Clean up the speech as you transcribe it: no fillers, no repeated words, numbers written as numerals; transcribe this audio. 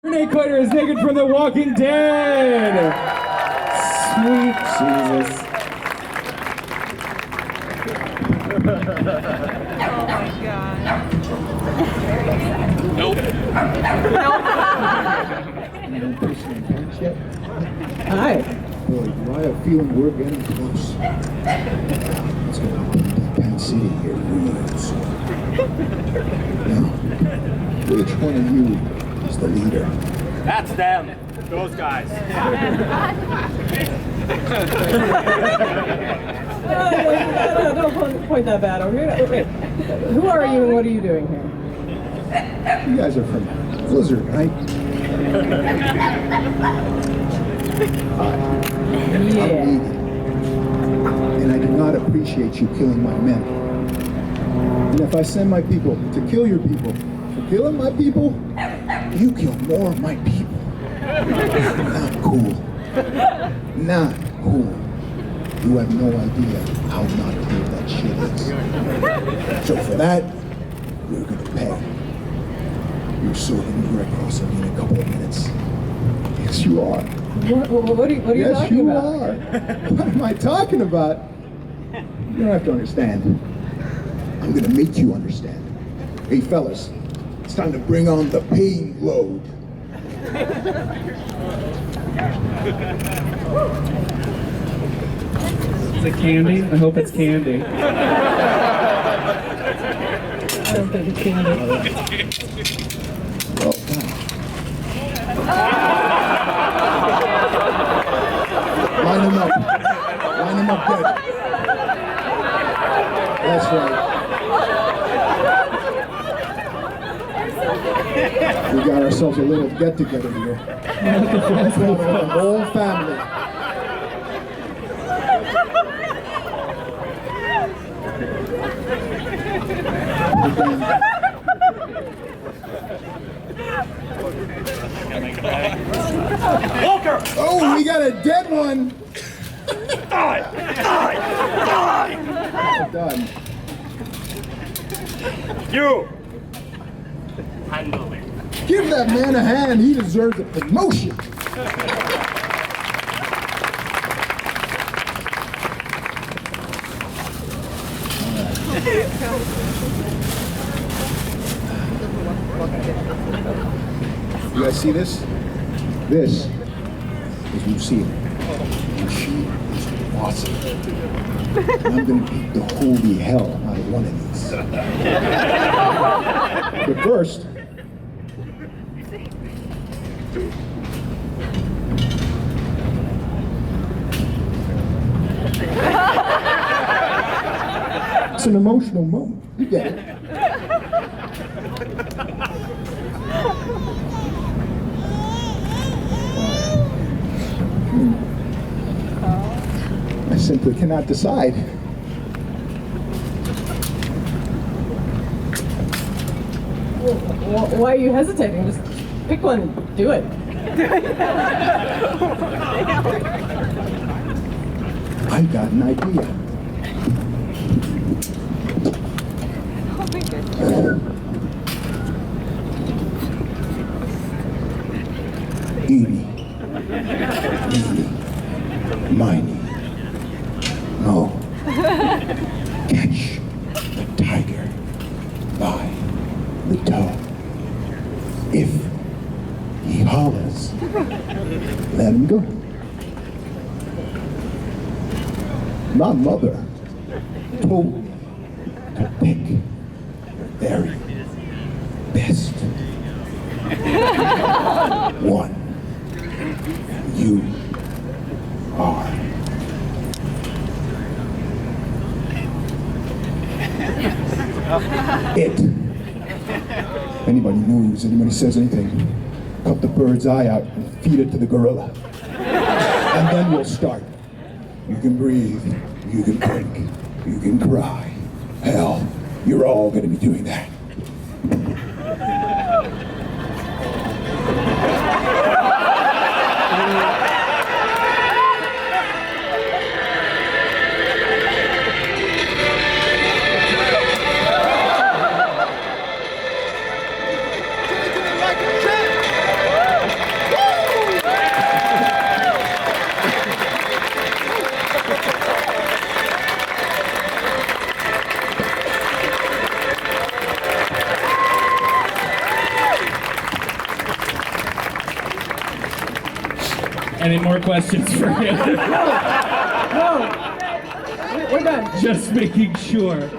Renee Clater is Negan from The Walking Dead! Sweet Jesus. Oh my god. Nope. You don't push my pants yet? Hi. Boy, do I have a feeling we're getting close. It's gonna be Penn City here real soon. Now, which one of you is the leader? That's them. Those guys. Don't point that bad over here. Wait. Who are you and what are you doing here? You guys are from Blizzard, right? I'm Negan, and I do not appreciate you killing my men. And if I send my people to kill your people for killing my people, you kill more of my people. Not cool. Not cool. You have no idea how not cool that shit is. So for that, you're gonna pay. You're so gonna be right across me in a couple of minutes. Yes, you are. What are you Yes, talking you about? are. What am I talking about? You don't have to understand. I'm gonna make you understand. Hey, fellas, it's time to bring on the pain load. Is it candy? I hope it's candy. I don't think it's candy. Well, line them up. Line them up good. That's right. We got ourselves a little get-together here. The whole family. Walker! Oh, we got a dead one. Die! Die! Die! Oh, God. You! Handle it. Give that man a hand. He deserves a promotion. You guys see this? This is Lucille. And she is awesome. And I'm gonna beat the holy hell out of one of these. But first, it's an emotional moment. You get it. I simply cannot decide. Why are you hesitating? Just pick one. Do it. I got an idea. Eeny, meeny, miny, mo. Catch the tiger by the toe. If he hollers, let him go. My mother told me to pick the very best one. You are. It. Anybody moves, anybody says anything, cut the bird's eye out and feed it to the gorilla. And then we'll start. You can breathe, you can drink, you can cry. Hell, you're all gonna be doing that. Any more questions for him? No. We're done. Just making sure.